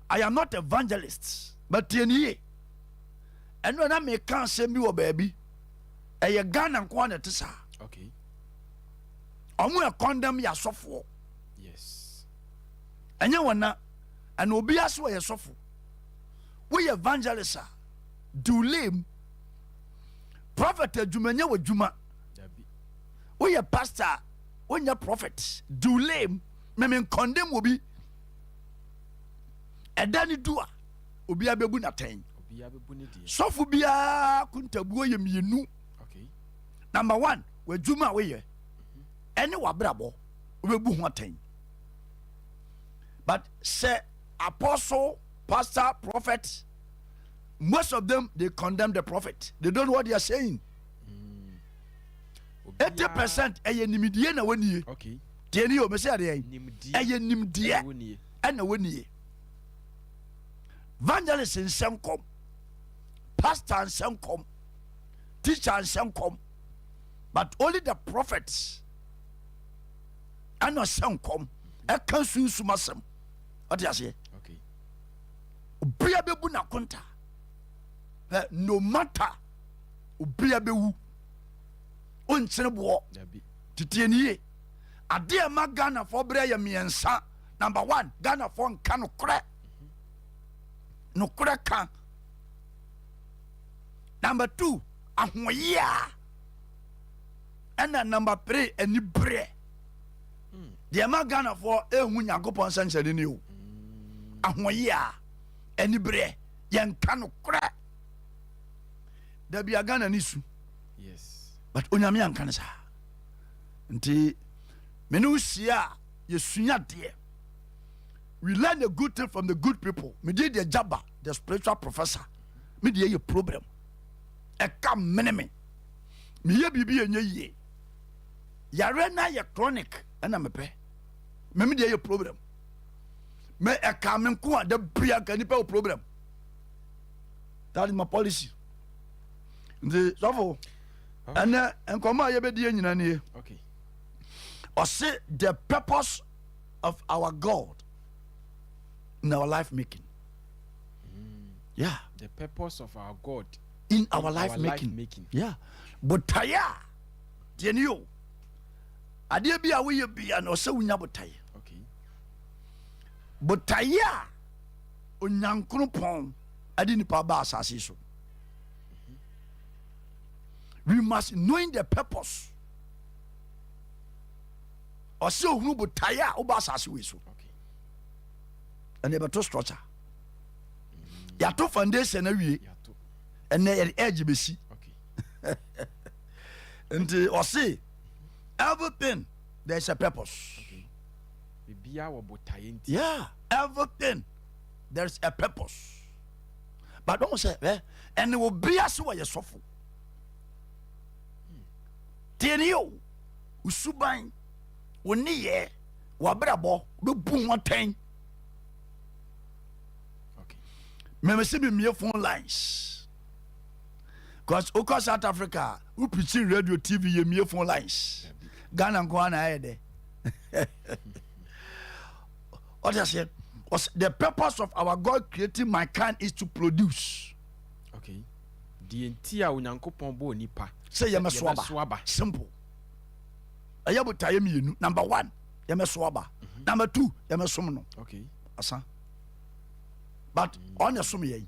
I am not evangelist, but tieniye. And when I can't send me a baby, a gun and quantity, sir. Okay. I'm going to condemn ya suffer. Yes. And you wanna, and will be as well as suffer. We evangelists, sir. Do lame. Prophet Jumanya with Juma. We a pastor, when you're prophet, do lame, me condemn will be. And then you do obi abebu na ten. Obi abebu ni die. Sofu bia kuntabuo ye mienu. Okay. Number 1, we juma we ye. Any wabrabo obebu ho ten. But say apostle, pastor, prophet, most of them they condemn the prophet. They don't know what they are saying. 80% eye nimdie na woni. Okay. Tieni o me say ade Nimdie. eye nimdie. Ana woni. Evangelist in Senkom, pastor in Senkom, teacher in Senkom, but only the prophets and not Senkom. I can't see Sumasem. What do you say? Okay. Ubia bebu na konta. No matter ubia bewu. Unsenebo. Titieniye. Ade ma Ghana for breya miensa. Number 1, Ghana for kanu kre. No cracker. Number 2, ahoya. And then number 3, any bre. The Amagana for a Munyakopon Sansa in you. Ahoya. Any bre. Yan cano crack. There be a gun and issue. Yes. But Unyamian canasa. Until Menusia, you sunya dear. We learn a good thing from the good people. Me did the jabba, the spiritual professor. Me did your problem. A come minime. Me ye bibi enye ye. Yare na ye chronic. And I'm a pay. Me did your problem. Me a come kwa the bria canipa problem. That is my policy. The so and come on, you be the engineer. Okay. Or say the purpose of our God in our life making. Yeah. The purpose of our God in our life making. Yeah. But taya, you Adia be away be and also unyabotay. Okay. But taya unyankrupon adini pa ba asase so. We must knowing the purpose. Or so who but taya oba asase we so. And they to structure. Yato foundation awie. And the edge be see. Okay. And or say everything there's a purpose. Okay. Yeah, everything there's a purpose. But don't say and it will be as well as suffer. Tenio usuban woni ye wabrabo be bu ho ten. Me see me phone lines. Because across South Africa, we preaching radio, TV, me phone lines. Ghana and Kwana there. What I said was the purpose of our God creating mankind is to produce. Okay. The entire Unyankopon bo nipa. Say yema swaba. Simple. Ayabu taye mienu. Number 1, yema swaba. Number 2, yema somno. Okay. Asa. But on the sum ye.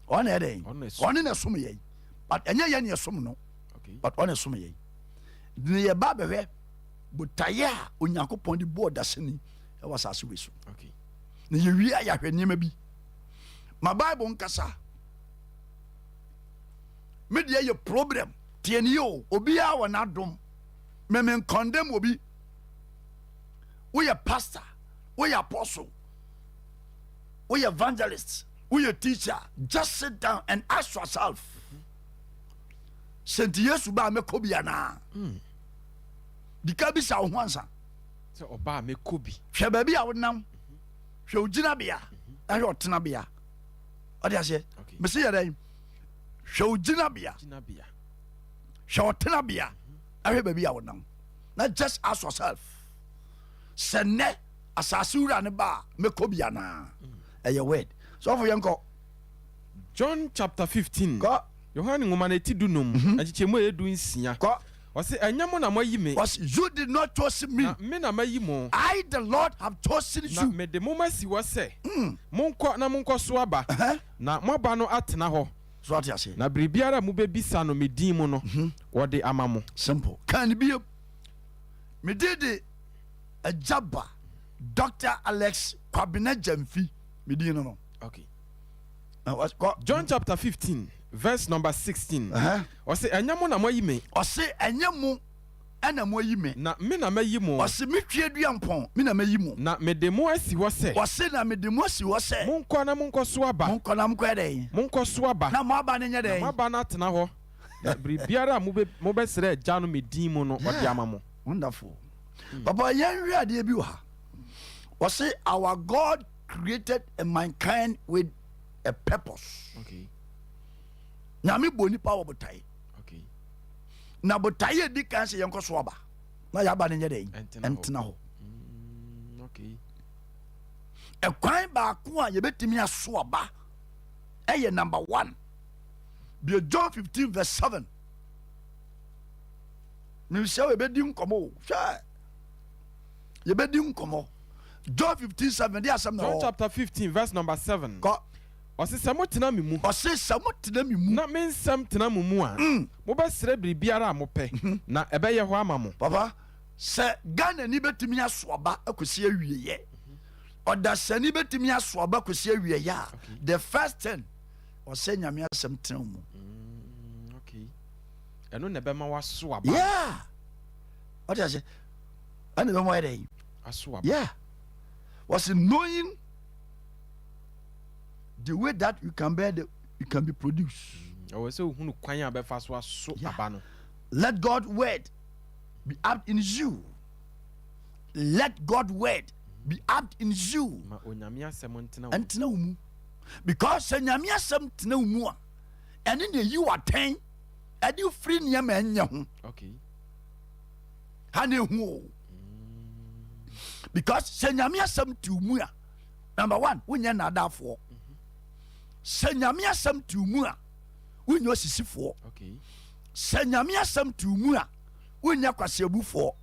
On a day. On a sum ye. But any yen sum Okay. But on a sum ye. The babe but taya Unyakopon the board dasini. It was as we so. Okay. You we are when you may be. My Bible nkasa. Media your problem. Tienio, Obia or not dom. Memen condemn will be. We are pastor. We are apostle. We evangelists, we a teacher. Just sit down and ask yourself. Senti Yesu ba me kobiana. Di kabisa ohwansa. So oba me kobi. Hwe ba bia wonam. Hwe ogina bia. Ahwe otena bia. Odi ase. Me se yere. Hwe ogina bia. Hwe otena bia. Ahwe ba bia wonam. Now just ask yourself. Sene asase wura ne ba meko bia na eye word so for yenko John chapter 15 ko Yohane ngoma na ti dunum achichemu edu nsia ko wase anyamo na mayi me was you did not choose me na me na mayi mo I the Lord have chosen na you me de mo masi wo se monko na monko so aba na mo aba no atena ho so what you say na biribiara mu bebisa no medin mu no wo de ama mo simple can be me did a jabba Dr. Alex Kwabena Jamfi me din no okay what John chapter 15 verse number 16 o say anyamo na mayi me o say anyamo ana moyi me na me na mayi mo o say me twaduampon me na mayi mo na me de mo asi wo se o say na me de mo asi wo se monko na monko so aba monko na monko eden monko so aba na mo aba ne nya den mo aba na atena ho na biribiara mo be sere agya no medin mu no o de ama mo wonderful papa yan wi ade bi wa o say our God created a mankind with a purpose. Okay. Nyame boni pa wo botai. Okay. Na botai edi kan se yenko so aba. Na ya ba ne nye den. Entena ho. Okay. E kwan ba ko a ye betimi aso aba. Eye number 1. Be John 15 verse 7. Mi se we bedi nkomo. Sha. Ye bedi nkomo. John 15:7 dey asem na. John chapter 15 verse number 7. Ko Ose samo tena mi mu. Ose samo tena mi mu. Na me nsam tena mu mu a. Mo be sere biribiara a mo pe. Na ebe ye ho ama mo. Papa, se Ghana ni betimi asoaba akosi awieye. Oda se ni betimi asoaba akosi awieye ya. The first thing ose nyame asem tena mu. Okay. Eno na be ma waso aba. Yeah. What you say? Ane be mo ere. Aso aba. Yeah. Was knowing the way that you can be produced. O se hunu kwan a be fa so aso aba no. Let God word be apt in you. Let God word be apt in you. Ma onyame asem ntena wo. Ntena wo mu. Because se nyame asem tena wo mu a ene na yi waten ade free nyama anya ho. Okay. Ha na hu o. Because se nyame asem ti wo mu a number 1 wonya na adafo. Se nyame asem ti wo mu a wonya osisifo. Okay. Se nyame asem ti wo mu a wonya kwaseabufo.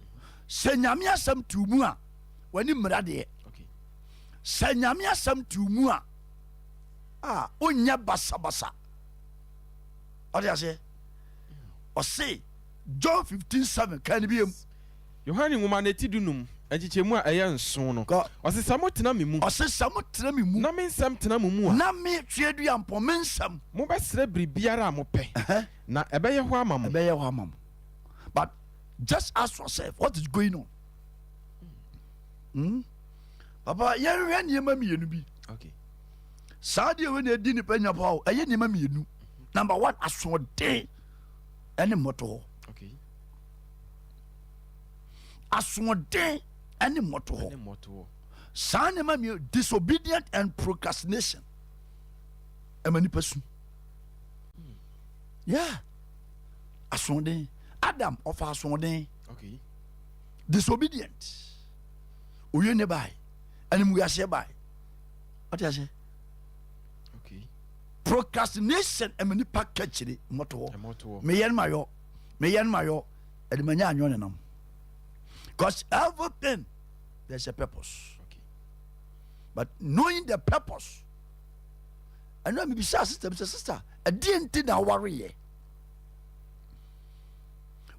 Se nyame asem ti wo mu a wani mrade. Okay. Se nyame asem ti wo mu a wonya basabasa. What do you say? O say John 15:7 can be Yohane ngoma na ti dunum achichemu a eye nso no. O se samo tena mi mu. O se samo tena mi mu. Na me nsam tena mu mu a. Na me tweduampon me nsam. Mo be sere biribiara a mo pe. Na ebe ye ho ama mo. Ebe ye ho ama mo. But just ask yourself what is going on. Papa yen hwe niema mienu bi. Okay. Saadi we na edi ni panya pa o eye niema mienu. Number 1 asode ene moto. Okay. Asode ene moto. Ene moto. Sa niema mi disobedient and procrastination. Emani pesu. Yeah. Asode Adam of asode. Okay. Disobedient. Oye ne bai. Animu yase bai. What you say? Okay. Procrastination emani package moto. Moto. Me yen mayo. Edimanya anyo nenam. Because everything there's a purpose. Okay. But knowing the purpose, I know me be sister, a DNT na worry ye.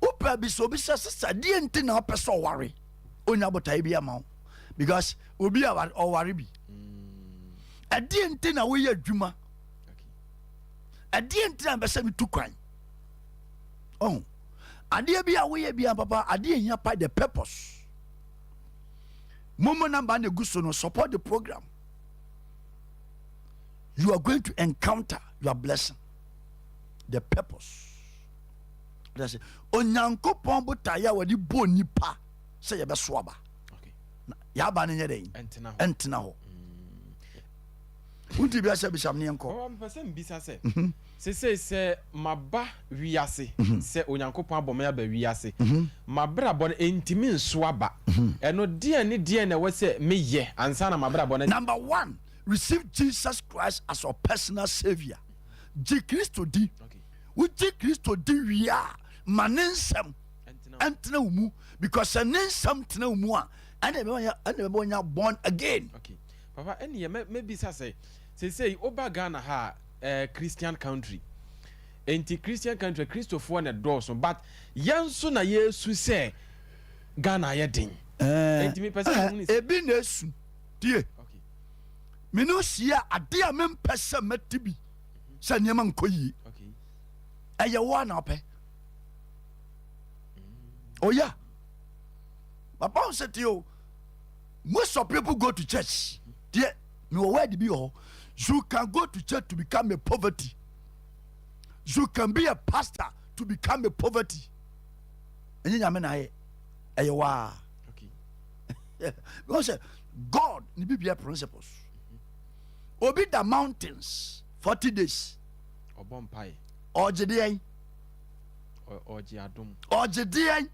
Upa be so be sister, DNT na person worry. Onya botai bi amount. Because obi a or worry bi. A DNT na we adwuma. Okay. A DNT na be say me tu kwan. Oh. Ade bi a we bi papa, ade hia pa the purpose. Momo number na gusto no support the program. You are going to encounter your blessing. The purpose. That's it. Onyankopon botaya wadi bo nipa say ye be soaba. Okay. Ya ba ne nyede Entena ho. Entena ho. Unti bia se bisham ne enko. Oh, person bisa se. Se maba wiase se onyankopon abome aba wiase. Mabra bon entimi nso aba. Eno de na we se meye ansa na mabra bon. Number 1, receive Jesus Christ as your personal savior. Je Christo di. Okay. Uji Christo di wia manensem entena umu because anensem tena umu a and be born again. Okay. Papa eni maybe say oba Ghana ha Christian country. Anti-Christian country Christopher na doso but yanso na Yesu say Ghana ye din. Enti me person ebi na esu die. Okay. Me no sia ade a mem pese matibi. Sa niam nkoyi. Okay. Eye wo na ope. Oh yeah. Papa said to you, most of people go to church. Dear, where be you can go to church to become a poverty. You can be a pastor to become a poverty. And you know, okay. Because God need be principles. Obi the mountains 40 days. Or bompire. Or jedi. Or jiadum. Or jedi.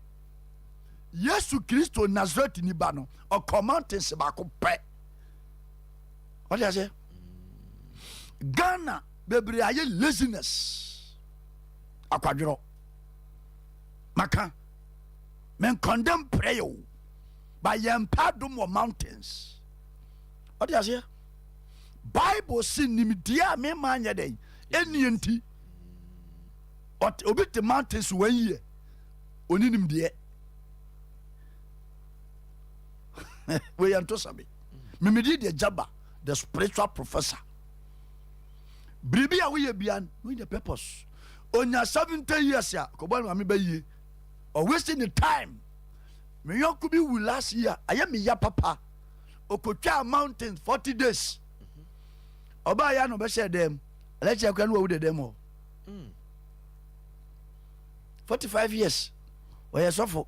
Yesu Christo Nazareth ni ba no or mountains ba ko pe. What do I say? Ghana bebre aye laziness. Akwadro. Maka. Men condemn prayer by yam pardon of mountains. What do I say? Bible sin nimdia me manya dey. Eni enti. Ot obi the mountains 1 year. Oni nimdia. We are to sabi. Me did the jabba, the spiritual professor. Bribia we bian, we the purpose. On your 70 years, ya, Kobana mi baye, or wasting the time. Me yon could be last year. I am ya papa. Okocha mountains 40 days. Oba ya no be share them. Let's check when we with them. 45 years. We are suffer.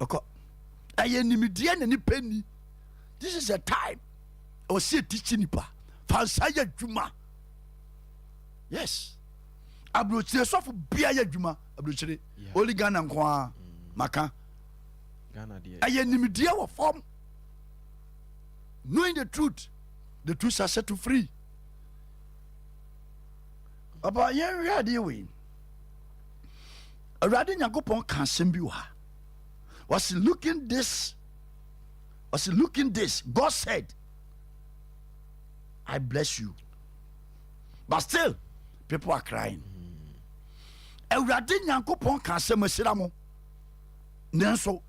Okay. Ayenimidie na ni penny. This is a time. O see teaching nipa. Fansaya juma. Yes. Abrochire so for bia ya juma. Abrochire. Only Ghana nko maka. Ghana dia. Ayenimidie wo form. Knowing the truth shall set you free. About yen ready we. Already Nyankopon kan sembi wa. Was looking this. God said, I bless you. But still, people are crying. Ewurade Nyankopon kan se masira mo. Nanso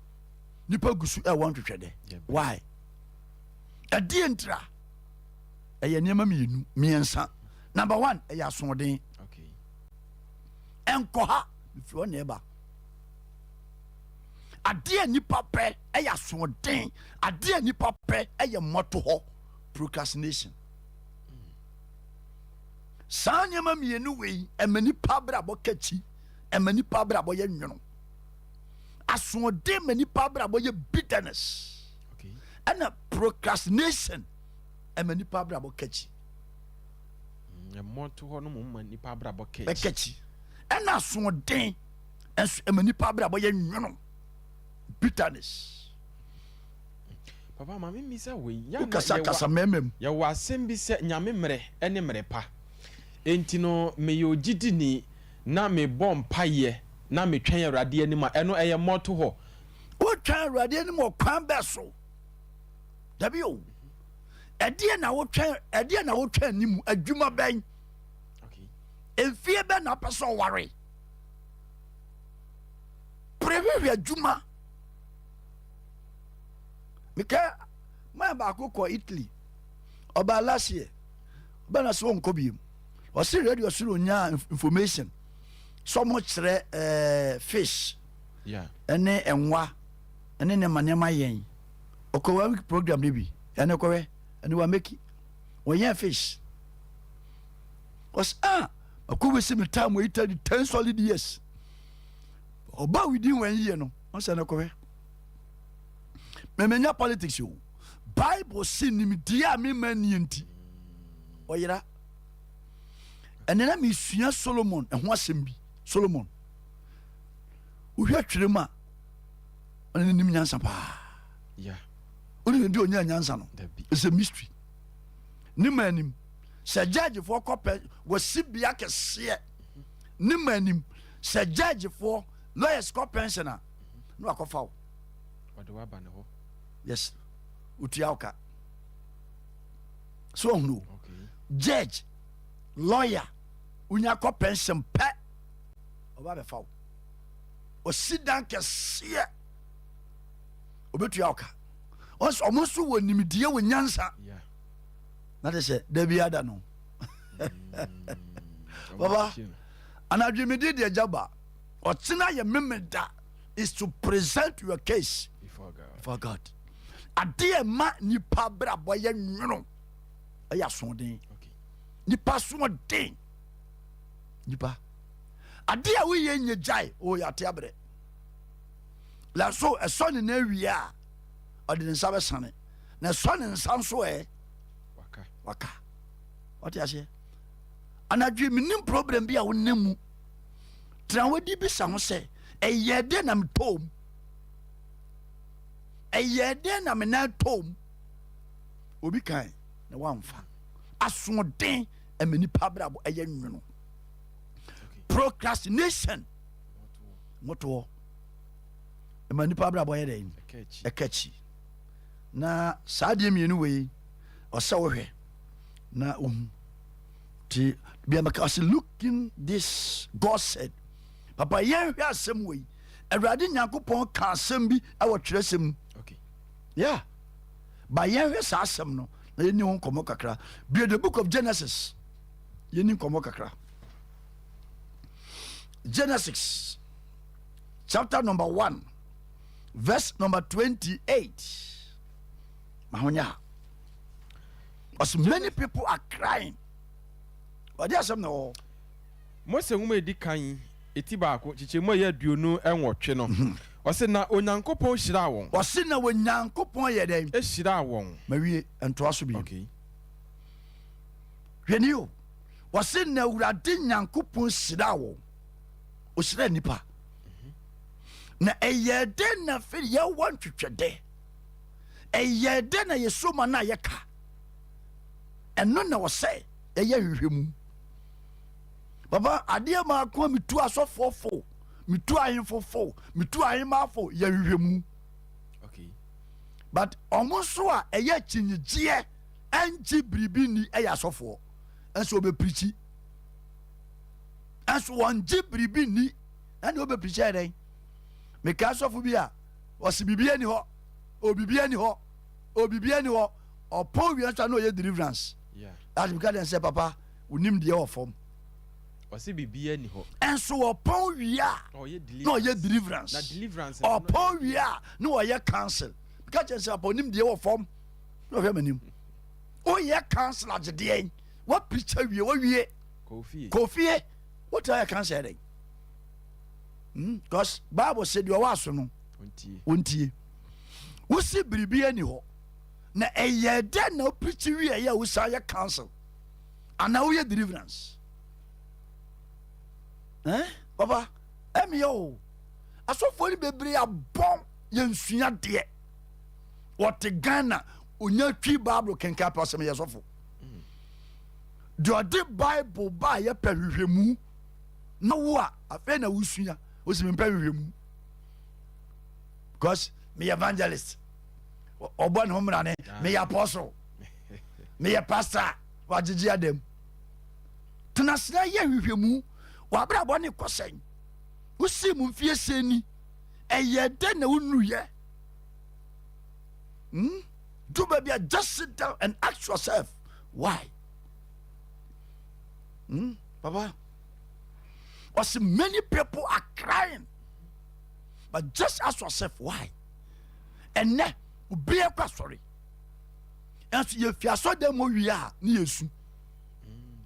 nipa gusu e want to twede. Why? A dientra. Eye niam miensa. Number 1, eye asonden. Okay. Enkoha if your neighbor. Adia nipa pe eya soden adia nipa pe eya moto ho procrastination sanya ma mienu wei emani pa bra bo kachi emani pa bra bo ye nwono asode mani pa bra bo ye bitterness. Okay. And procrastination emani pa bra bo kachi moto ho no mani pa bra bo kachi and asode emani pa bra bo ye nwono bitterness. Papa mama mi say we ya kasa memem ya wa asem bi se nyame mre ene mre pa enti no me yo gidi ni na me bom paye na me twen Awurade ani ma eno eye moto ho o twen Awurade ani mo kwan beso dabi o ede na wo twen ni mu adwuma ben. Okay. Enfie be na person worry prewe adwuma. Mika my baako ko Italy oba last year oba na so nko biem o see radio so nya information so much fish ene enwa ene ne manema yen okowa week program ni bi ene kowe ene wa make yen fish was akowe se me time we Italy 10 solid years oba within 1 year no on se ne kowe memenya politics you Bible si nimdeɛ me ma nie nti ɔyera ɛnɛ na mesua Solomon ɛho asɛm bi. Solomon wohwɛ twere mu a ɔne nim nyansa paa. Ɔne ndi onya nyansa no it's a mystery. Ne ma anim sɛ judge for kɔpɛ wɔsi bia kɛseɛ. Ne ma anim sɛ judge for lawyers kɔ pension a no akɔfa wo. Ɔde waba ne hɔ. Yes. Utua oka. So no. Judge, lawyer, unya kɔ pension pɛ. Oba be fa wo. O sit down kɛseɛ. Obetua oka. Ons omonso wɔ nimdie wɔ nyansa. Na de sɛ da bi ada no. Baba, anadwemedi de jaba. Otina ye memeda is to present your case before God. Ade ma nipa bra boye nwono aya sonden. Nipa sonden. Nipa. Ade a we ye nyejai o ya te abre. La so eso ne na wia ode ne nsa be sane. Na so ne nsa so waka. What you say? Anadwe minim problem bi a wonemu. Trawadi bi sa ho sɛ ɛyɛ de na metom. Ɛyɛ de na mena tom. Obi kan na wamfa. Asoden amani pabrabo ɛyɛ nwono. Procrastination. Moto. Amani pabrabo ɛyɛ den. Ɛkachi. Na saade mienu we ɔsɛ wo hwɛ. Na ti bia maka looking this God said. Papa yen hwe asem we awurade nyankopon ka asem bi awɔ twerɛsɛm. Okay. Yeah. Ba yen hwe sa asem no na yeni ho komo kakra. Be the book of Genesis. Yeni komo kakra. Genesis chapter number 1 verse number 28. Mahonya. As many people are crying. What there some no. Mose nwuma edi kan eti baako chichemu ya aduonu enwotwe no. Ose na onyankopon hyira won. Ose na onyankopon ye den. E hyira won. Mawie ento aso bi. Okay. Hwani o. Ose na urade nyankopon hyira won. O hyira nipa. Na eye den na fe ye won twetwede. Eye den na yesoma na ye ka. Eno na wo say eye hwehwemu. Baba adia ma ko mitu asofofo mitu ahemfofo mitu ahemafo ya hwehwemu. Okay. But omonso a eye chinyigye anji bribi ni eye asofo enso obe preachi enso wonji bribi ni ene obe preachi eden me ka asofo bi a osi bibia ni ho obibia ni ho obibia ni ho opo wi enso na oye deliverance. Yeah. That because dem say papa unim de o form. Ose bibia ni ho. Enso opon wia. No ye deliverance. Na deliverance. Opon wia no ye cancel. Because dem say papa unim de o form. No hwe manim. O ye cancel agede. What preacher wie o wie? Kofi. What are you canceling? Because Bible said you was no. Wontie. Wo si bibia ni ho. Na eye de na preach wie ya wo sa ye cancel. Ana wo ye deliverance. Papa, yo. Asofo ni bebre abon ye nsua de. What Ghana onya twi Bible kenka pasem ye sofo. Do the Bible ba ye pehwehwemu. No wo a afa na wusua, o si me pehwehwemu. Because me evangelist. Obon homra ne, me apostle. Me pastor, wagigi adem. Tenasna ye hwehwemu. Wabra boni kosen. Usi mu fie seni. Eye de na unu ye. Do baby just sit down and ask yourself why. Papa. Was many people are crying. But just ask yourself why. And ne be a sorry. And so you fia so dem wi a na yesu.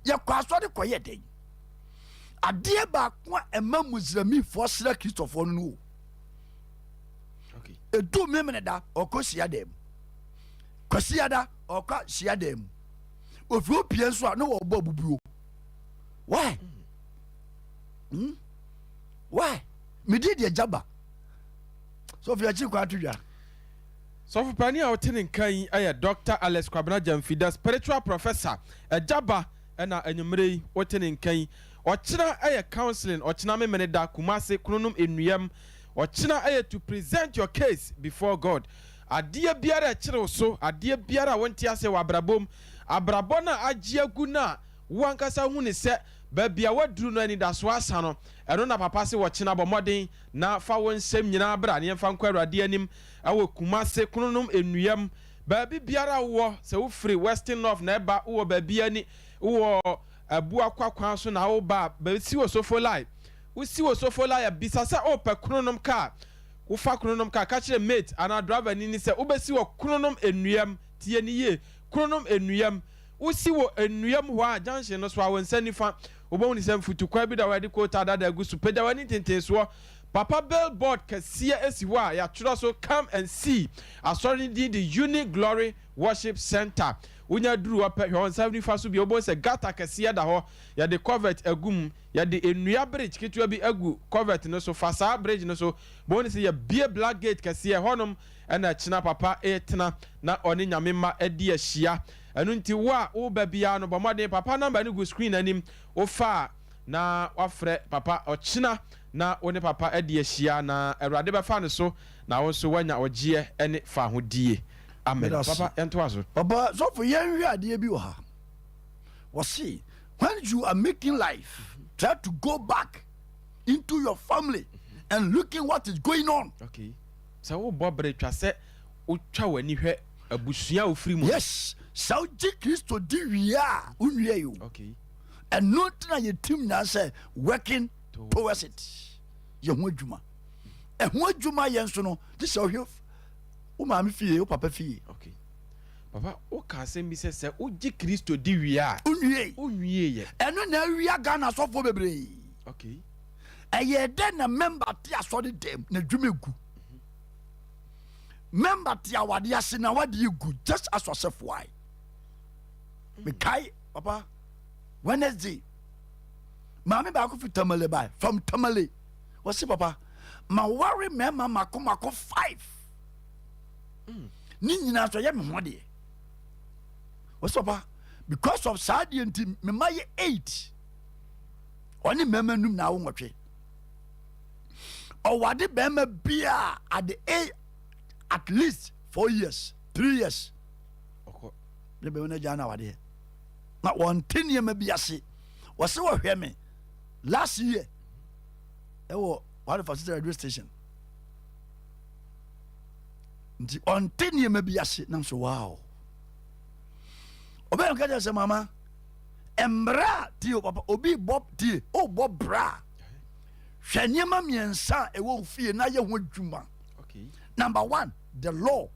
Ye kwa so de koye den. Ade ba ko ema Muslim fo sra Christopher no. Okay. Edu memene da okosia dem. kwasiada oka hia mu ofi opie nso a no obo bubuo why why me did the jaba so fi achi kwa atwa so for pani a wotene kan aye Dr. Alex Kwabena Jamfida, spiritual professor jaba na enyumre wotene kan ochina aye counseling ochina me da Kumase Kronum Enuyam ochina aye to present your case before God. Adeɛ biara kyerɛw so, adeɛ biara wonti ase wa abrabom, abrabɔ na agye agu na wankasa hu ne sɛ baabi a waduru no ani da so asa no ɛno na papa se wɔkyena bɔ mmɔden na fa wo nsɛm nyinaa bra ne yɛmfa nkɔ Awurade anim ɛwɔ Kumase Kronum Enuyam baabi biara wɔ sɛ wo free Western North na ɛba wɔ baabi ani wɔ abua kwakwan so na wo ba baabi wɔ Sofolai wo si wɔ Sofolai bisa sɛ opɛ Kronum car ufa Kronum ka kire mate ana driver ni se ubesi wo Kronum Enuyam tie ni ye Kronum Enuyam usi wo Enuyam ho a junction no so awonsa nifa obo ni se mfutu kwa bi da wadi ko ta da gu su peda wani tenten so papa billboard kasia esi ho a ya tro so come and see asori di the Uniglory worship center unya duru apa hon 75 so bi obo se gata kasia da ho ya de covert agum ya de Enua bridge kitwa bi agu covert no so fasa bridge no so bo ni se ya bie black gate kasia honom na china papa etena na oni nyame ma edi ahia enu nti wo ba bia no bomode papa number ni go screen anim wo fa na wafrɛ papa ochina na oni papa edi ahia na Awurade ba fa no so na wo so wanya ogye ene fa hodie. Amen. Papa, entwazo. Papa, so for yen ade bi wo ha. We see when you are making life, try to go back into your family and looking what is going on. Okay. So wo bobre twa se wo twa wani hwe abusua ofiri mu. Yes. So Kristo di wia unwie you. Okay. And not na your team na say working towards it. Ye ho adwuma. E ho adwuma yen so no, this is how o ma mi fie o papa fie. Okay. Papa o ka se mi se o gi Kristo di wia unwie ye eno na wia Ghana so fo bebre. Okay. Eye den na member ti asori dem na dwumegu member ti awade ase na wade egu just as yourself why me kai papa Wednesday mama ba ko fi Tamale by from Tamale what say papa ma worry me mama ko 5 ni nyina so ye me ho de what's up because of sad nti me maye 8 oni mema num na wo nwotwe o wade bema bia at the age at least 4 years 3 years okay le be wona jana wade na won tenie ma bia se wo se wo hwe me last year e wo what for radio station nti on tenie ma bia se na so wow obe nka je mama embra ti o papa obi bob ti o bob bra hwanyema miensa e wo fie na ye ho dwuma. Okay. Number 1 the law.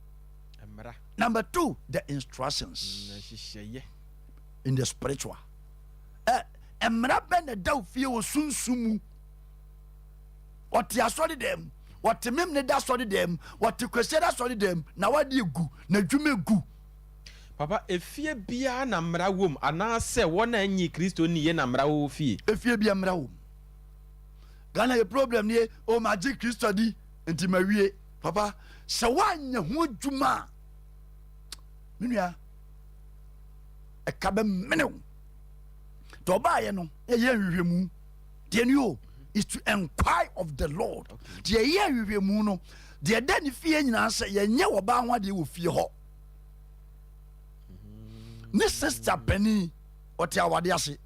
Embra. Number 2 the instructions. Na hihye in the spiritual. Embra ben the daw fie wo sunsumu. What ya study them, what mem ne da study them, what kwese da study them na wadi egu na dwuma egu. Papa efie bia na mra wom ana se wona anyi Kristo ni ye na mra wo fie. Efie bia mra wom. Ghana ye problem ni o magic Kristo di enti mawie. Papa se wanya ho dwuma. Menua e ka be menew. To ba ye no ye hwehwemu. De ni o is to inquire of the Lord. De ye hwehwemu no de da ni fie nyina se ye nye wo ba ho de wo fie ho. Ni sister Penny oti awade ase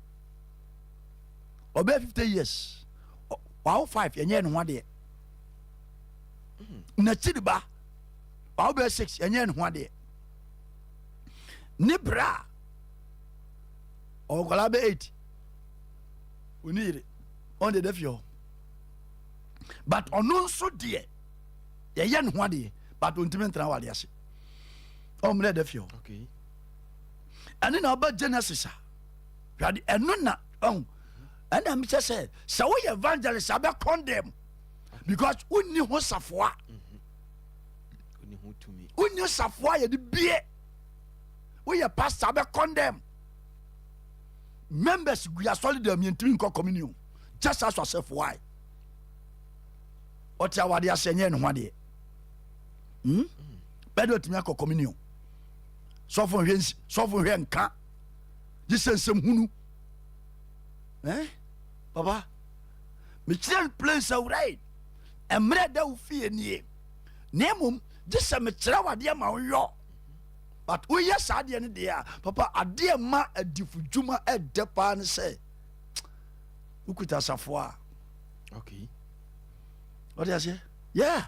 obe 50 years wow 5 yenye no ade na chidiba wow be 6 yenye no ade ni bra o gola be 8 unire on the defio but ono so de yenye no ade but ontime ntra wade ase o mre defio. Okay. And then about Genesis, and no, and I'm just saying, so we evangelists are condemn because we knew who Safwa, we knew Safwa, the beer, we are pastor be condemn members we are solid them in communion just ask yourself why what you are there saying no one day bedo timi akọ communion so for nka jisensem hunu papa me clear place awray emre da wo fie nie nemum jisem me clear wade ma wo but we yes ade ne de papa ade ma adifudwuma edepa ne say ukuta safo a okay what do you say yeah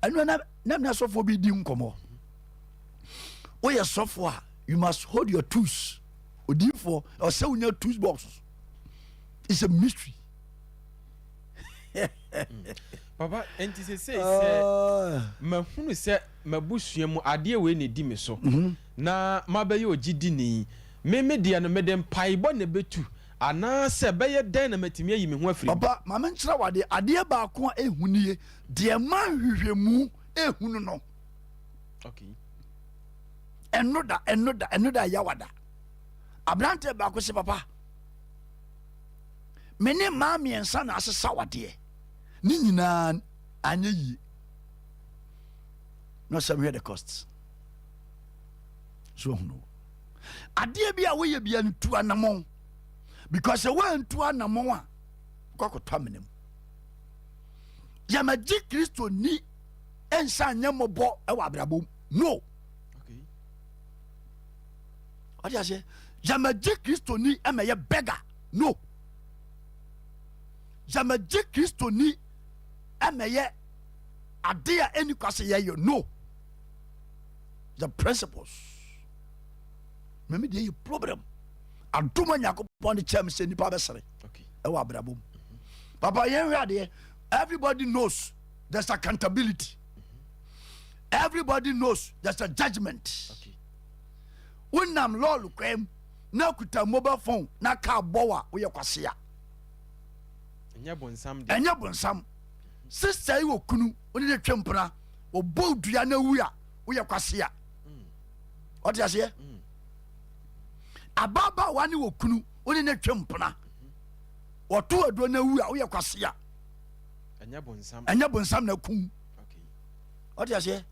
anu na sofo bi di nkomo we yes sofo you must hold your tools odifo or say unya tools box it's a mystery papa enti say mahunu se mabusua mu ade we ne di me so na mabaye ogidi ni me dia no medem paibo ne betu ana se beye den na matimi ayi me ho afiri papa mama nkyira wade ade ba ko ehunie de man hwehwemu ehunu no okay enoda yawada abrante ba ko se papa mene ma miensa na asesa wade ni nyina anya yi no some hear the costs so no ade bia we ye bia ntu anamon because we ntu anamon a kokotwa menem yamaji Kristo ni ensa nyamobo e wa abrabom no okay what you say yamaji Kristo ni emeye beggar no yamaji Kristo ni emeye adea eni kwase ye no the principles meme dey a problem adoma nyakopon de chem se nipa besere okay e wa abrabom papa yen hwe ade everybody knows there's accountability everybody knows there's a judgment okay unam lolu kwem na kuta mobile phone na ka bowa wo ye kwase a enya bonsam sister yi okunu oni de twempra obo dua na wu a wo ye kwase a what you say ababa wani okunu oni ne twempra oto ado na wu a wo ye kwase a enya bonsam na kum okay what you say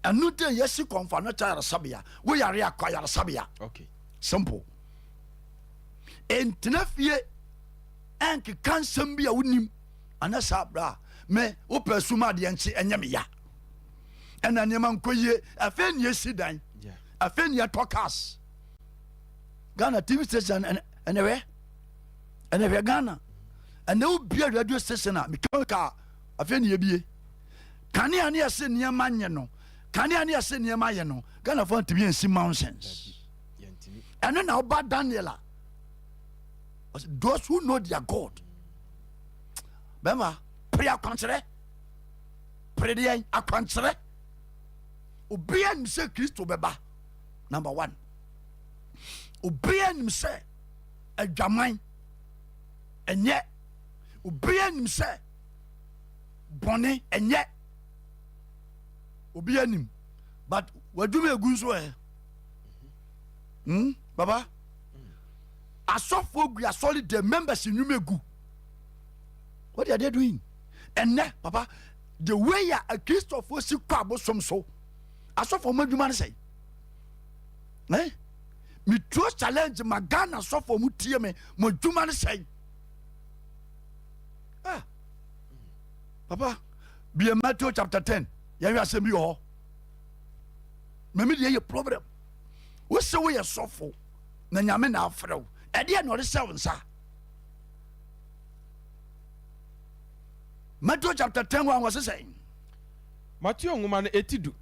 anu de yesi konfa no cha sabia wo yare akwa yare sabia okay simple entina fie enke kansam bia wonim anasa bra me wo pesuma de enche enyame ya ena nyema nkoye afen yesi dan yeah afen ya tokas Ghana TV station anywhere Ghana and no be radio station a meka afen ye bie kane ane ase nyema nye no kane ane ase nyema ye no Ghana for to be in mountains and then about Daniela those who know their God bema prayer kwanchere prayer akwanchere obia nim se Kristo beba number 1 obia nim se adwaman enye obia nim se bone enye obia nim but wadum egu so baba asofo gu solid the members in Numegu. What are they doing? And now, papa, the way a Christopher si kwabo so asofo madwuma say me trust challenge magana asofo mu tie me madwuma say papa be Matthew chapter 10 ya wi asem bi ho me dey problem we say we asofo na nyame na afrew e dey no re seven sa Matthew chapter 10 was saying Matthew ngoma no etidu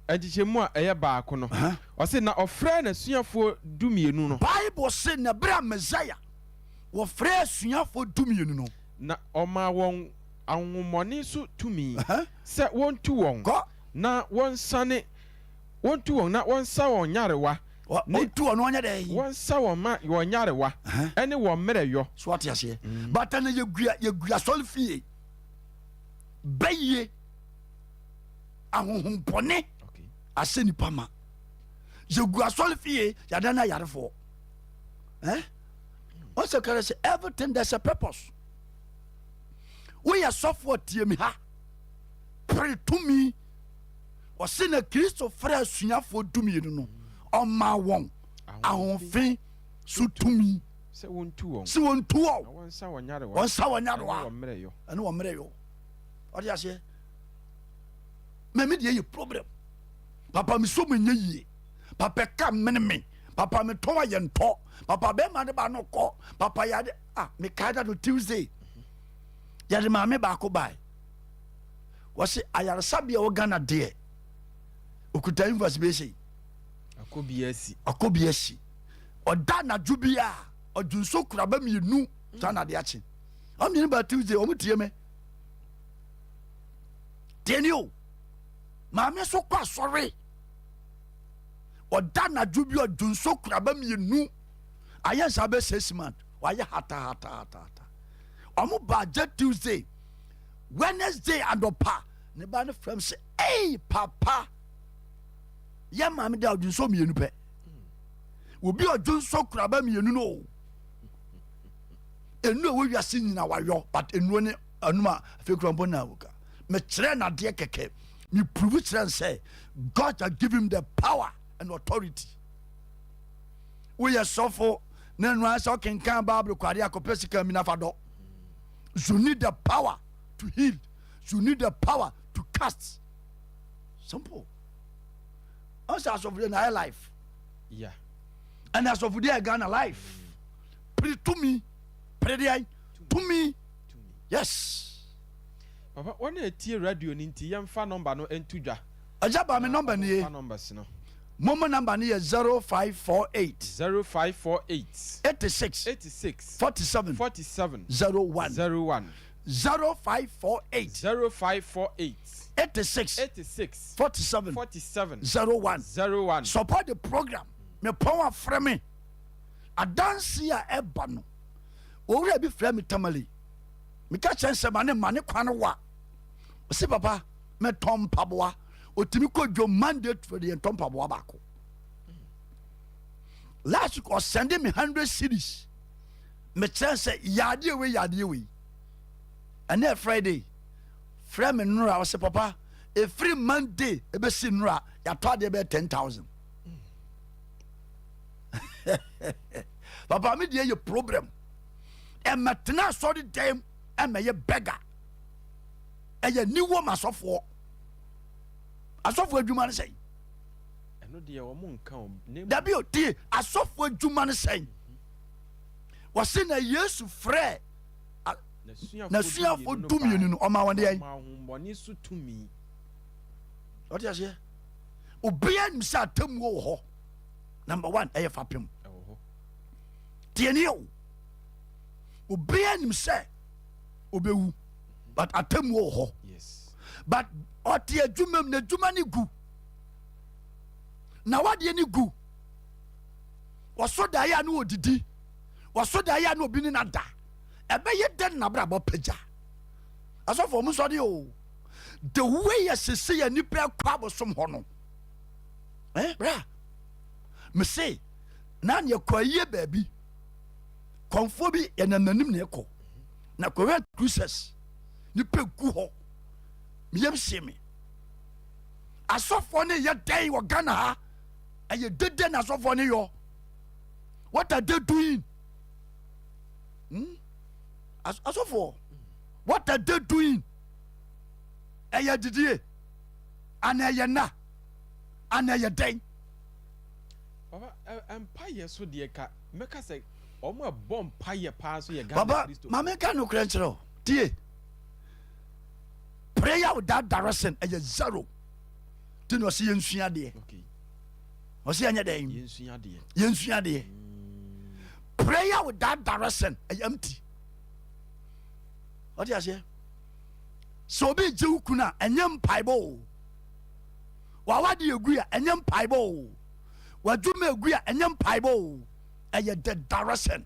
ajichemu a eye baako no o se na ofre na suafo dumienu no Bible say na bra Messiah wo frɛ suafo dumienu no na oma won ahomoni so tumi se wontu won na wonsane wontu won na wonsa won nyarewa wontu won onya dey wonsa won ma won nyarewa ene won mmereyɔ so what you say but na yegua solfie baye ahohompone aseni pama je gu asɔre fie yɛda na yarefoɔ ɔsɛ kare sɛ everything there's a purpose. Woyɛ sɔfoɔ tie mi ha pere tumi ɔse na Kristo frɛ asuafoɔ dumienu no ɔma wɔn ahoɔfen so tumi sɛ wɔntu wɔn wɔnsa wɔnyarewa ɛne wɔ mmerɛ yɔ ɔde aseɛ mɛmi deɛ yɛ problem papa mi so mi nye yie papa ka mene me papa mi tɔn ayɛ ntɔ papa bɛrima ne ba no kɔ papa yade mi kae da no Tuesday yɛde maame baako bae wɔse ayaresabea wɔ Ghana deɛ okuta university bɛsɛ akɔ bi asi ɔda nadwo bi a ɔdwonso kuraba mmienu saa na de akye ɔmmienu ba Tuesday ɔmo tie me tieni o maame so kɔ asɔre ɔda nadwo bi ɔdwonso kuraba mmienu ayɛ nsa bɛ 6 months wayɛ hata ɔmo ba gye Tuesday Wednesday adɔpa ne ba ne fam sɛ ei papa yɛ maame da ɔdwonso mmienu pɛ obi ɔdwonso kuraba mmienu no enu a wɔwiase nyina wayɔ but enuo ne anuma afei kura mbɔ na awoka mekyerɛ nadeɛ kɛkɛ me prove kyerɛ sɛ God has given him the power and authority. Woyɛ sɔfo na nua sɛ ɔkenkan Bible kwade akɔpɛ sika mi nafa dɔ. You need the power to heal. You need the power to cast. Simple. Also as of the life. Yeah. And as of the Ghana life. Pray to me. Pray to me. Yes. Papa, when you hear radio, ninti yam fa number no entuja. Ajaba me number ni. Fa numbers no. Momo number ni 0548 0548 86 47 01 0548 86 47 01. Support the program. Me power from me. Adansi a eba no. Owura bi frɛ me tamale. Me ka kyɛn mane kwan wa. Ose papa me tom paboa. Otimi ko jo mandate for the tom paboa bako. Last week was sending me 100 cities. Me kyɛn sɛ yade we. And then Friday, frɛ me nura ose papa every Monday ebe si nura ya to de be 10,000. Papa me dey your problem. E matena so the dem e me ye beggar. E ye ni wo masofo. Asofo adwuma ne sey. Eno de wo mo nka o. Da bi o tie asofo adwuma ne sey. Wo se na Yesu frɛ na suafo dumienu no ɔma wɔn de ai. Mahomoni so tumi. What you say? Obia nim sɛ atam wo hɔ. Number 1 ɛyɛ fapem. Tieni o. Obia nim sɛ obewu. But atam wo hɔ. Yes. But ɔte adwuma na adwuma ne gu. Na wade ne gu. Wɔso da ya no odidi. Wɔso da ya no obi ne nada. Ɛbɛyɛ den na bra bɔ pagya. Asofo mu so de o. The way yɛsese yɛ nipa kwa bosom hɔ no. Bra. Me say na ne kɔyɛ baabi. Konfo bi yɛ nananim na ɛkɔ. Na kɔwɛ cruises. Nipa gu hɔ. Miyam se me. Asofo ne yɛ dɛn wɔ Ghana ha. Ɛyɛ dede na asofo ne yɔ. What are they doing? Asofo. What are they doing? Ɛyɛ didie. Ana ɛyɛ na. Ana ɛyɛ dɛn. Papa, empire so de ka meka say omo abom empire pa so ye Ghana Baba, Christo. mama ka no krenchero. Tie. Prayer without direction is zero. Ti no se yensua de. Okay. O se anya den. Yensua de. Yensua de. Prayer without direction is empty. What you say? So be je kuna enyem paibo. Wa wade egu a enyem paibo. Wadwuma egu a enyem paibo. Eye the direction.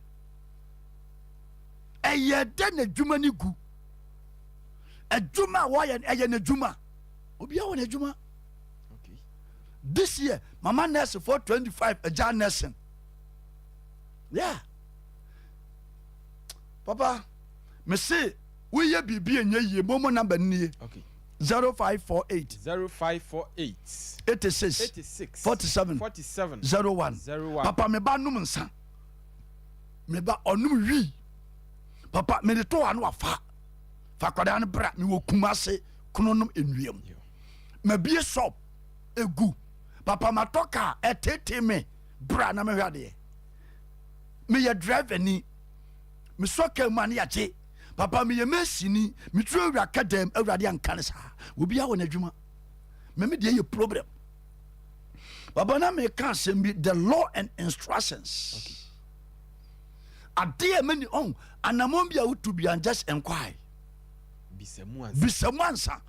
Eye de na dwuma ni gu. Adwuma wo ye eye na dwuma. Obi a wo na dwuma. Okay. this year mama nurse 425 agya nursing. Yeah, papa me say we ye bibi enye ye momo number nie. Okay. 0548 86 47 01. Papa me ba num nsa. Me ba onum wi. Papa me de to anu afa. Fa kwada ne bra me wo kumase kunonum enwiem. Me bie shop egu. Papa ma toka etete me bra na me hwade. Me ye driver ni. Me soka mani ache. Papa me ye mesini, me tru awura kadam awurade anka sa. Obi a wona adwuma. Me de ye problem. Papa na me can say the law and instructions. Okay. Ade many on anamon bia wutu bia just enquire. Bisemu ansa.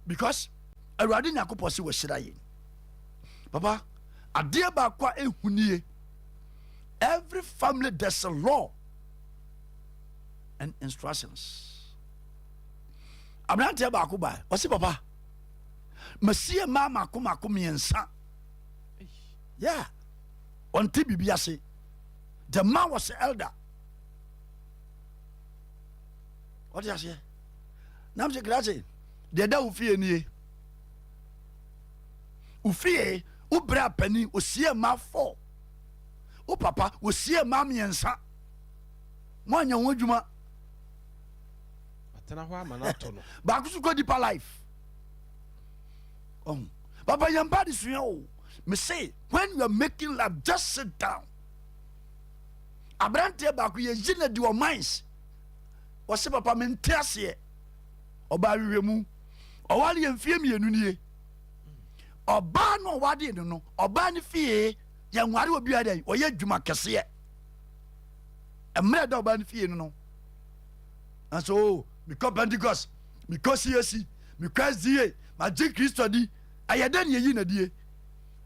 Because awurade nyakopo se wo hyira ye. Papa, ade ba kwa ehunie. Every family there's a law and instructions. Abrante ba ko ba. O se papa. Masie mama ko miensa. Yeah. On bibia say the man was the elder. What you say? Nam se grace. De da ufie nie. Ufie ubra pani osie ma 4. O papa osie ma miensa. Mo anya ho adwuma. Atena ho ama na to no. Ba ku su go deeper life. Papa yamba this you. Me say when you are making love, just sit down. Abrante ba ku ye jina di your minds. O se papa me ntiase. Oba wiwe mu. O wale ye mfie mienu nie. Oba no wade no. Oba ne fie ye nware obi adan. O ye dwuma kese. Emre da oba ne fie no. And so because Pentecost, because CSC, because DA, my J Christo di, ayeden ye na die.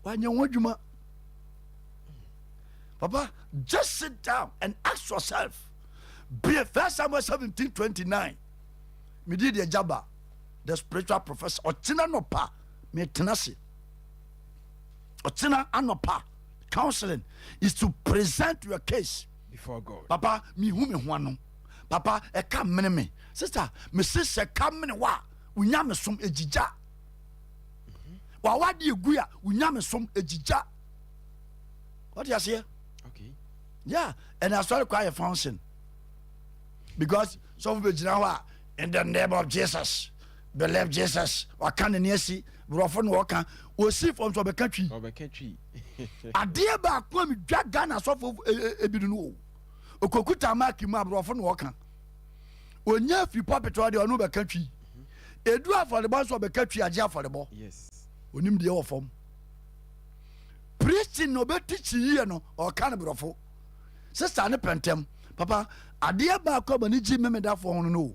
Wanya wodwuma. Papa, just sit down and ask yourself. Be a 1 Samuel 17:29. Me did the jabba, the spiritual professor. Otina no pa, me tenasi. Otina anopa. Counseling is to present your case before God. Papa, me who me wano. Papa, e kam me. Sister, me sister kam me wa. Unya me som ejija. Wa wadi eguya, unya me som ejija. What do you say? Okay. Yeah, and I started quite a function. Because some people now in the name of Jesus, believe Jesus, or can the nearsi, Brofon Walker, will see from the country. A dear back when we drag Ghana so for Ebinu. Okokuta maki ma Brofon Walker. When you have puppet or the Anuba country, a draft for the boss of the country, a jar for the ball. Yes. When him the form. Preaching no better teaching or cannibal. Sister, ne pentem, Papa, a dear back up and Jim me that for no.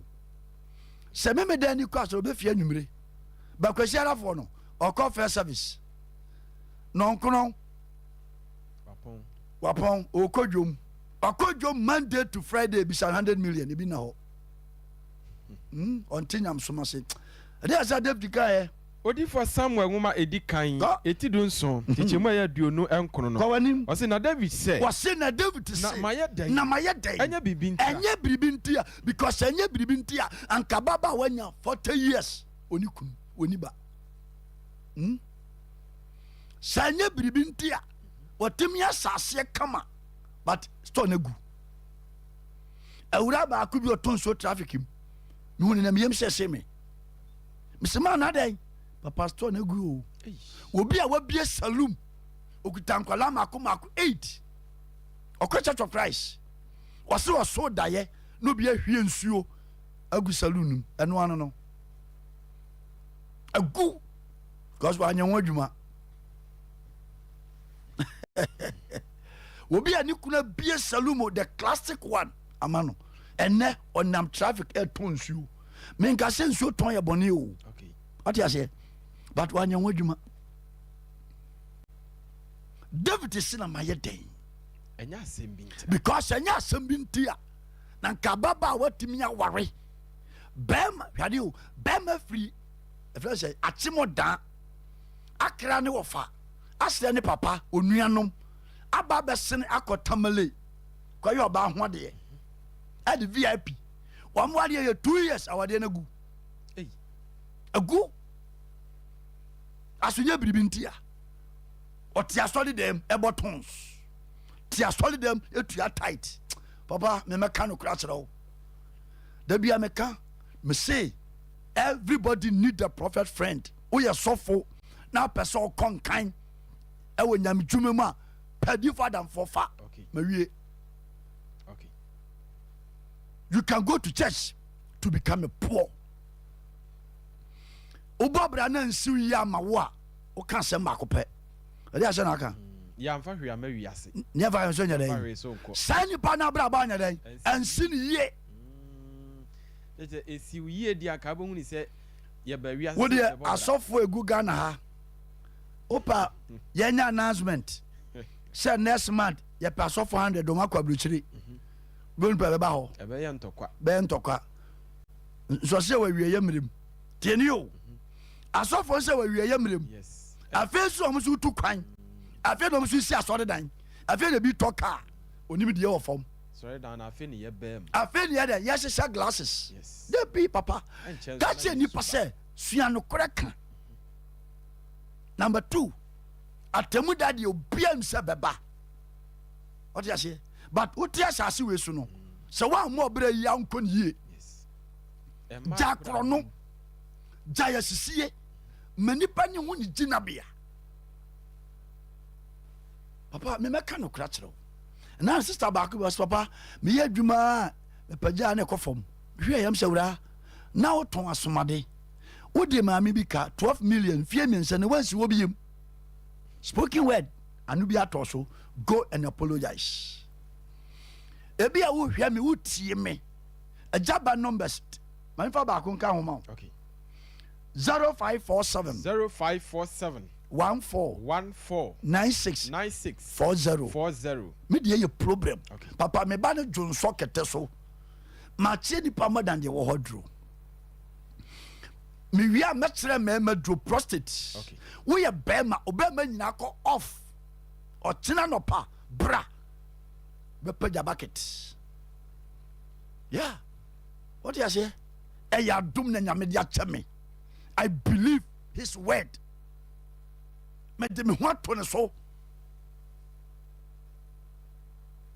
Se me dani kwaso be fie numre ba kwasiara fo no or call first service non kono wapon o kodwom Monday to Friday be 100 million e bi na ho on tinyam soma se dey as David guy odi for Samuel nwoma edi kan eti do nson tichemu ya duonu enkono no o se na David say say na maye den anya bibintia because anya bibintia anka baba wanya 40 years onikun oniba sanya bibintia otimia sase kama but store na gu awura ba akubi otonso traffic him no na miyem sese me misema na den pastor na gu obi a wabie saloon okutankwala mako 8 okọ Church of Christ wase waso daye no bi ahwie nsuo agu saloon eno ano no agu because wanya wadwuma obi ani kuna bie saloon the classic one amano ene onam traffic ton nsuo menka se nsuo ton ye bone o okay what you say but wanya wadwuma David is na maye den enya asembinti because enya asembinti a na nkababa watimi aware bem hwade o bem free if I say achimodan akra ne wɔfa asɛ ne papa onuanom aba bɛsene akɔtamale kɔyɛ ɔba ho deɛ ɛde VIP wɔn wadeɛ yɛ 2 years awadeɛ no agu asonye biribi nti a ɔte asɔre dɛm ɛbɔ tons te asɔre dɛm etua tight papa me mɛka no kora kyerɛ wo da bia mɛka me say everybody need a prophet friend woyɛ sɔfo na pɛ sɛ ɔkɔ nkan ɛwɔ nyame dwuma mu a pɛdi fa adamfo fa mawie you can go to church to become a poor wobɔ bra na nsiw yi ama wo a woka asɛm baako pɛ ɛde ahyɛ no aka yɛmfa hwee ama wiase neɛfa yɛ so nyɛ dɛn saa nnipa no abraba nyɛ dɛn ɛnsi no yie ɛsiw yie di aka bɛhu ne sɛ yɛba wiase wodeɛ asɔfoɔ ɛgu Ghana ha wopa yɛnya announcement sɛ next month yɛpɛ asɔfoɔ 100 ɔma kɔ aburokyire bɛnipa bɛba hɔ bɛyɛ ntɔkwa nsɔ sɛ wawie yɛ mmerɛm tiɛni o asɔfoɔ sɛ wawie yɛ mmerɛm afei so ɔmo so tu kwan afei na ɔmo so si asɔre dan afei na bi tɔ kaa onim deɛ wɔ fam afei ne yɛdɛ yɛhyehyɛ glasses de bi papa ka kyerɛ nnipa sɛ sua nokorɛ ka number 2 atamu da deɛ obiam sɛ bɛba ɔte aseɛ but wote asase wei so no sɛ woammɔ ɔberɛ yi ankɔ ne yie gya korɔ no gya yɛsisie ma nipa ne ho ne gyinabea papa memɛka no kora kyerɛ wo na sister baako bɛ sɛ papa meyɛ adwuma a mepagyaa ne ɛkɔ fam hwɛ yɛm sɛ wura na wotɔn asomade wode maame bi ka 12 million fie miɛnsa ne wansi wɔ biem spoken word ano bi atɔ so go and apologize ebi a wohwɛ me wotie me agyaba numbers mamfa baako nka homa wo 0547 14 96 40 me deɛ yɛ problem papa me ba no dwonsɔ kɛtɛ so makyɛ nipa more than deɛ wɔ hɔ duro mewie a mɛkyerɛ mɛma duro prostate woyɛ bɛrima obɛrima nyinaa kɔ off ɔkyena nɔpa bra bɛpagya bucket yeah what you say ɛyɛ adom na nyame de akyɛ me I believe his word mede me ho ato ne so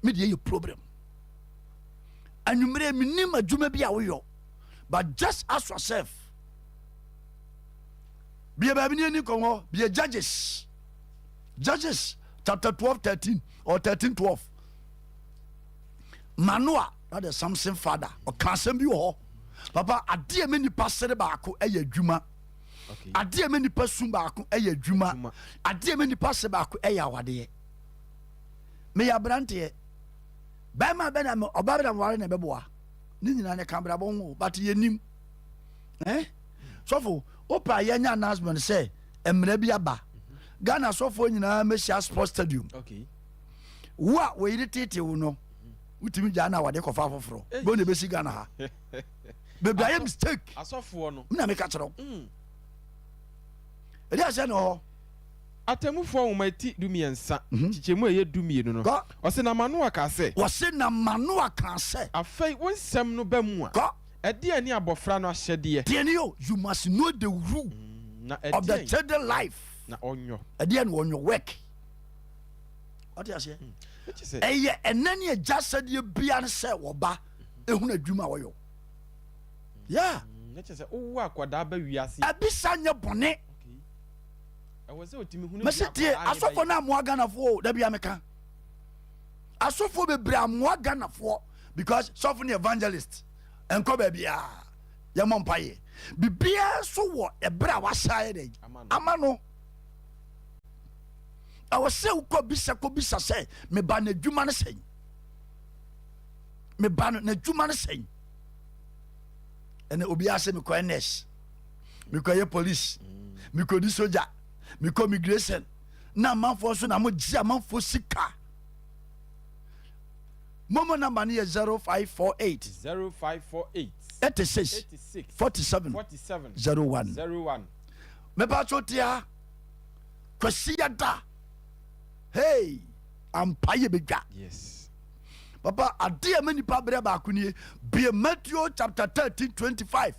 mede yɛ problem anwummerɛ menim adwuma bi a woyɔ but just ask yourself bia baabi ne ani kɔn hɔ bia Judges chapter 12:13 or 13:12 Manoa that is Samson father ɔka asɛm bi wɔ hɔ papa adeɛ me nipa sere baako ɛyɛ adwuma adeɛ me nipa sum baako ɛyɛ adwuma adeɛ me nipa se baako ɛyɛ awadeɛ meyɛ aberanteɛ bɛrima bɛ na ɔba bɛ na mware na ɛbɛboa ne nyinaa ne ka brabɔ ho but yɛnim sɔfo wopa yɛnya announcement sɛ mmerɛ bi aba Ghana sɔfoɔ nyinaa mɛhyia sports stadium wo a wɔyere tete wo no wotumi gyaa na wade kɔfa foforɔ bɛ ne bɛsi Ghana ha baabi ayɛ mistake asɔfoɔ no mena meka kyerɛ wo ɛde ahyɛ ne hɔ atamufoɔ nwoma ti dumiɛnsa kyekyɛmu a ɛyɛ dumienu no ɔse na Manoa ka sɛ wɔse na Manoa ka sɛ afei wo nsɛm no ba mu a ɛdeɛ ne abɔfra no ahyɛdeɛ tiɛne yo you must know the rule of the children life na ɔnyɔ ɛdeɛ ne ɔnyɔ work ɔte aseɛ ɛyɛ ɛnɛ ne agya sɛdeɛ bia no sɛ wɔba ɛhunu adwuma a wɔyɔ yeah wowɔ akwadaa ba wiase ɛbisa nyɛ bɔne mɛsɛ tie asɔfoɔ no amoa Ghanafoɔ da bia meka asɔfoɔ bebree amoa Ghanafoɔ because sɔfo ne evangelist ɛnkɔ baabiaa yɛmmɔ mpayɛ biribiaa so wɔ ɛberɛ a wahyɛeɛ dɛ ama no ɛwɔ sɛ wokɔbisa sɛ meba no adwuma no sɛn meba no n'adwuma no sɛn ɛnɛ obiaa sɛ mekɔyɛ nurse mekɔyɛ police mekɔdi soja mekɔ immigration na amanfoɔ so na mogye amanfoɔ sika momo number no yɛ 0548 86 47 01 mɛpa kyɛ tia kwasiada hey ampaye bedwa yes papa ade ma nipa bre ba akuni be Matthew chapter 13:25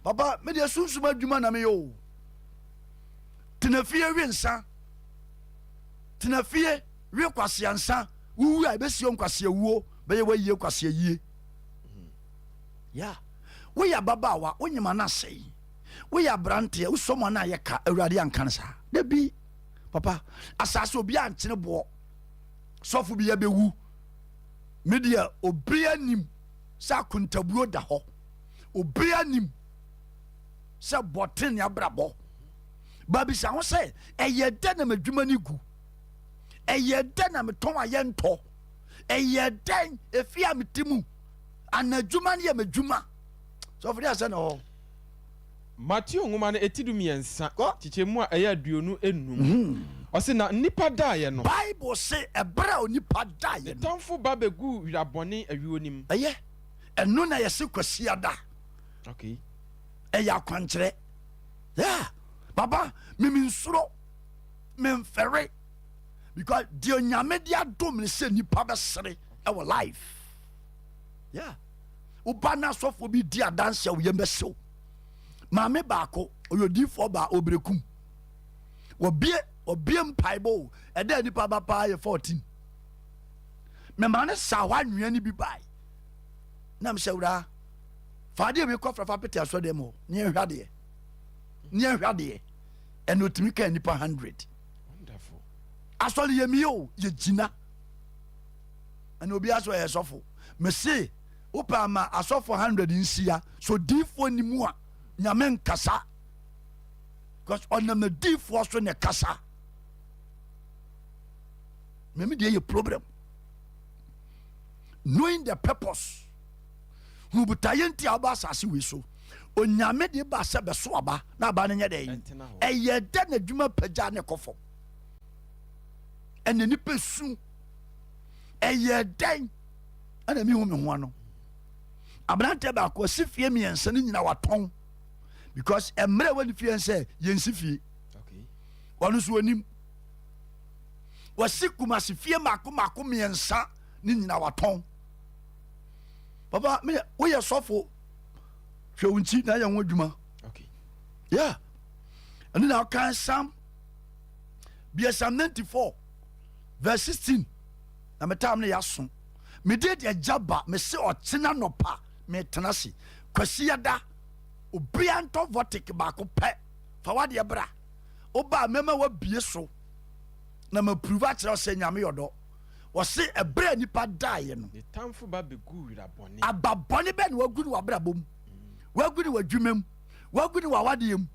papa me de sunsuma adwuma na me yo tenafie wensa tenafie we kwasiansa wuwu a be sio nkwase wuo be ye wayiye kwase yie ya we ya baba wa onyima na sei we ya brante wo somo na ye ka awurade ankan sa da bi papa asase obi ankyene bo sofo bi ya bewu media obi anim sa kontabuo da ho obi anim sa boten ya brabo babi sa ho se eye de na madwuma ni gu eye de na meton aye nto eye den efia metimu anadwuma ne ya madwuma so for that no Matthew ngoma na etidum yensa chichemu a eya aduonu enum o se na nipa daaye no Bible say ebra onipa daaye no tamfo ba begu wirabone awionim eye eno na yese kwasiada okay eya kwankyere yeah baba miminsuro memfere because the onyame dia dom ne se nipa be sere our life yeah ubana sofo bi dia dance wo yembe sew maame baako oyodifo ba obrekum obie mpaibo eda nipa ba pa ye 14 me mane sa hwa nwia ni bi bai na me sewura faade me kofra fa pete aso dem ho ne hwade eno timi ka nipa 100 wonderful asole ye mi o ye gina ana obi aso ye sofo me se opa ma asofo 100 nsia so difo ni mu a nyame nkasa because onam na difo so ne kasa me dey a problem knowing the purpose who butayenti aba asase we so onyame de ba se be so aba na aba ne nye dey eye de na dwuma pagya ne kofo ene ni pesu eye den ana mi hu me ho ano abrante ba ko sifie mi ense ni nyina waton because emre wani fie say yensifie okay wonu so onim wasikuma sifie mako mi ensa ni nyina waton papa me we ye sofo hwewunti na ye ho adwuma okay yeah and now can Psalm 94 verse 16 na metam ne yaso me did a jabba me se otena nopa me tenasi kwasiada obianto votic baako pe fa wade bra oba mema wa bie so na ma prove a kire se nyame yodo wo se ebra nipa daaye no the tamfo ba begu wirabone ababone be na wagu ni wabra bom wagu ni wadwumem wagu ni wawade yem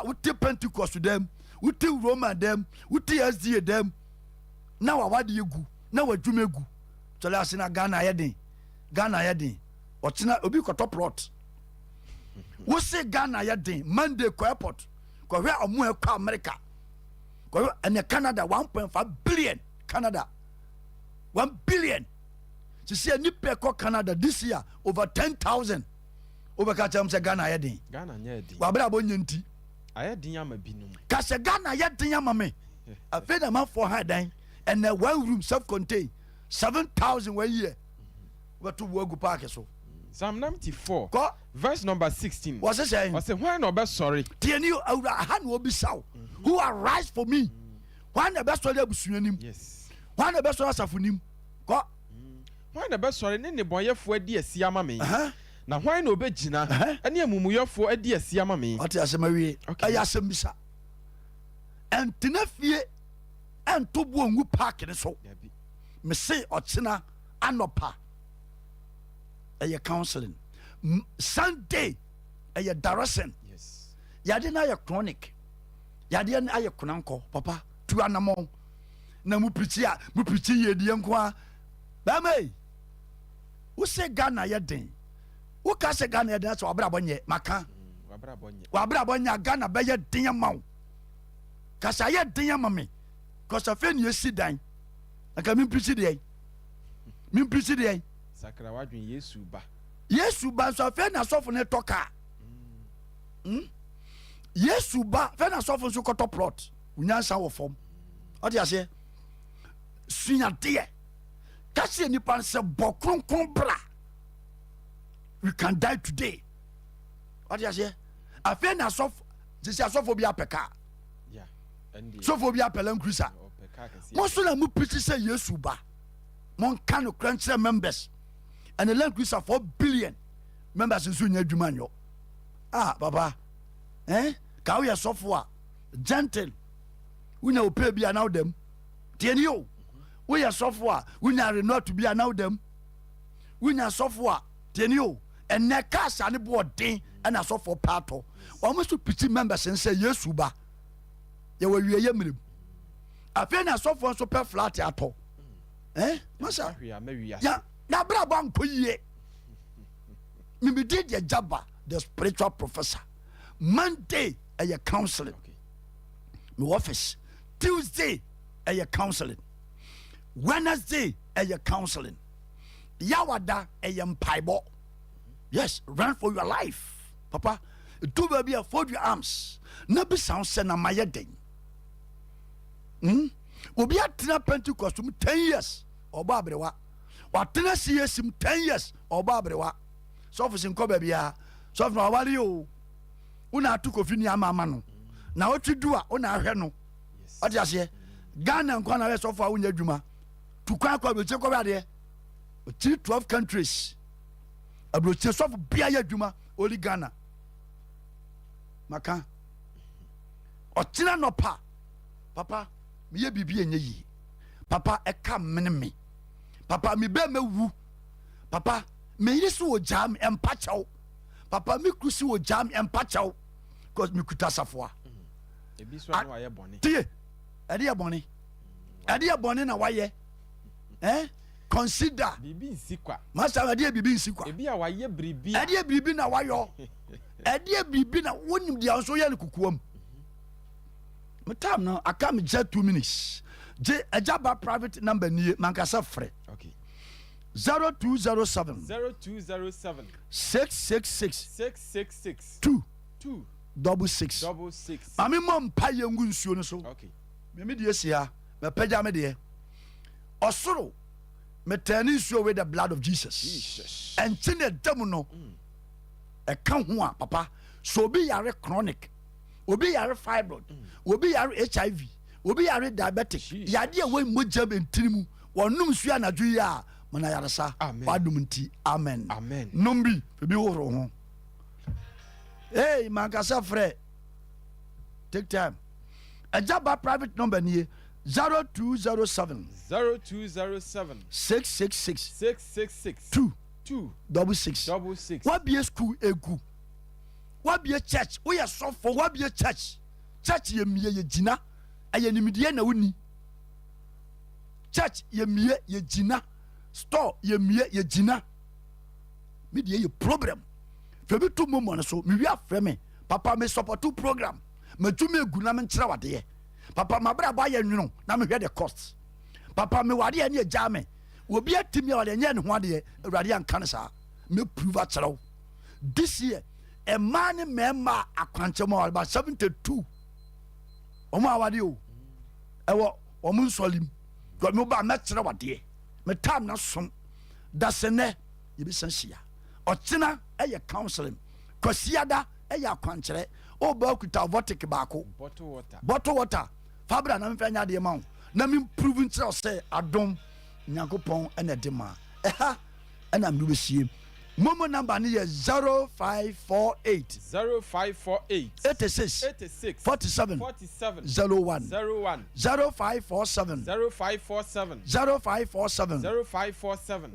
wote Pentecost dem wote Roman dem wote SDA dem na wawade yegu na wadwumegu tole asina Ghana yeden otena obi koto plot wo se Ghana yeden Monday ko airport ko hwe omo e kwa America ko ene Canada 1.5 billion Canada 1 billion to see any pe ko Canada this year over 10,000 over ka cham se Ghana yeden wa bra bo nyanti ayedin ama binum ka se Ghana yeden ama me afeda man for high dan and one room self contained 7,000 one year what to work park so Psalm 94 verse number 16 what's it saying what's it why no be sorry tieni awura han wo bisaw who arise for me why the best story abusuanim yes why the best story asafunim ko why the best story ne boyefo adi asi ama me na why no obegina ene amumuyefo adi asi ama me ati asemawie aya asembisa entenafie entobu ongu park ne so me say ochina anopa eye counseling Sunday eye direction yes yade na ye chronic yade na aye kunanko papa tu anamo na mu pichi ye die nko a ba mai wo se Ghana yeden wo ka se Ghana yeden so wabra bonye maka wabra bonye Ghana be ye den ma wo ka sa ye den ma me ko sa fe ni esi dan aka mi pichi de sakra wadwen Yesu ba so fe na sofo ne toka Yesu ba fe na sofo so koto plot unyansa wo fom odi ase sunya de kasi nipa se bo kronkron bra we can die today odi ase afi na sof jesi asofo bi apeka yeah and sofo bi apela nkrusa mo so na mu preach say yesu ba mon kan crunch members and the land increase 4 billion members nso nya adwuma nyo baba ka we sofo a gentle unya ope bia now dem tieni o we sofo a unya renot bia now dem unya sofo a tieni o enne ka sa ne bo den na sofo pato o mo so piti members say yesu ba ye wa wie ye mirim afi na sofo so pe flat ato masa ya na bra ba nko yie me did the jabba the spiritual professor Monday a counseling my office Tuesday a counseling Wednesday a counseling yawada a mpaibo yes run for your life papa do baby fold your arms na be sound say na maye den obi atena Pentecost 10 years oba abrewa watena CSM 10 years oba abrewa so office nko ba bia so na wari o una atuko fini ama no na otwidu a una ahwe no odi ase Ghana nko na we so fa unya dwuma tukwa kwa be chekwa ba de 12 countries abroche so bia ya dwuma oli Ghana maka otena no pa papa me bibi enye yi papa eka meneme papa me be mewu papa me yisu wo jam empachaw papa me krusi wo jam empachaw cause me kuta safoa ebi so na waye bone tie ade ya bone na waye consider bibi nsikwa master ade bibi nsikwa ebi a waye bribi ade bibi na wayo ade bibi na wonim dia so ye ne kukuam me time now I come just 2 minutes a jabba private number ni mankasa frɛ okay 0207 666 2 66 mami mom pa yengu nsuo no so okay me de esia me pagya me de osoro me tani nsuo with the blood of Jesus and tine dem no e ka ho a papa so obi yare chronic obi yare fibroid obi yare HIV obi yare diabetic yade e we mogya bentirimu wonum nsuo anadwo yi a mana yaresa wadum nti amen nombi ebi woro ho hey mankasa frɛ take time ajaba private number ni 0207 666 266 what be school egu what be church we are so for what be church ye mie ye gina ayenimidie na woni church ye mie ye gina store ye mie ye gina me die ye problem febi to momon so me wi afre me papa me support program matumi egu na me nkyere wade papa mabra ba ye nwuno na me hwe the cost papa me wade ne agya me obi atimi a wade nye ne ho ade awurade anka ne saa me prove a kyerɛw this year a man member akwanchema about 72 omo awade o ewo omo nsolim go me ba me kyerɛ wade me time na som dasene ye bi sansia ochina eye counseling kwasiada eye akwankyerɛ o ba kuta votic baako bottle water fabra na mfa nya de ma wo na me prove nkyerɛ sɛ adom nyankopɔn ene de ma ɛha ɛna me be sie momo number ni ye 0548 86 47 01 0547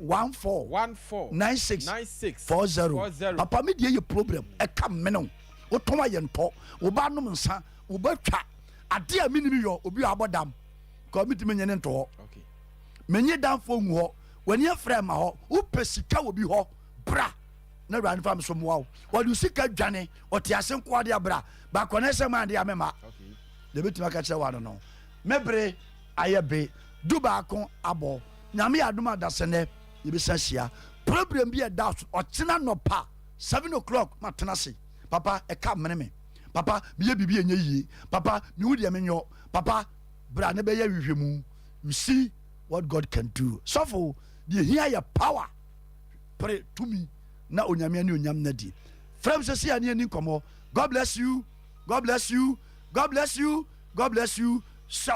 14 96 40 papa me die ye problem e kam me no wo toma ye nto wo ba nom nsa wo ba twa ade a minimi yo obi abodam ko mi timi nyene nto ho okay menye danfo ngu ho wani afra ma ho wo pesika wo bi ho bra na ran fam so mo wo du sika dwane o te ase nko ade abra ba connection man de amema okay de betima ka kire wa no mebre ayebe du ba kon abo nyame adoma dasene ye be sansia problem bi e da o kina no pa 7 o'clock matena se papa e ka meneme papa meyɛ biribi ɛnyɛ yie papa mehu deɛ menyɔ papa bra ne bɛyɛ hwehwɛ mu. You see what God can do. Sɔfo deɛ hia yɛ power pere tumi na onyame ne onyam na di frɛm sɛ si ani nkɔmmɔ. God bless you, God bless you, God bless you, God bless you.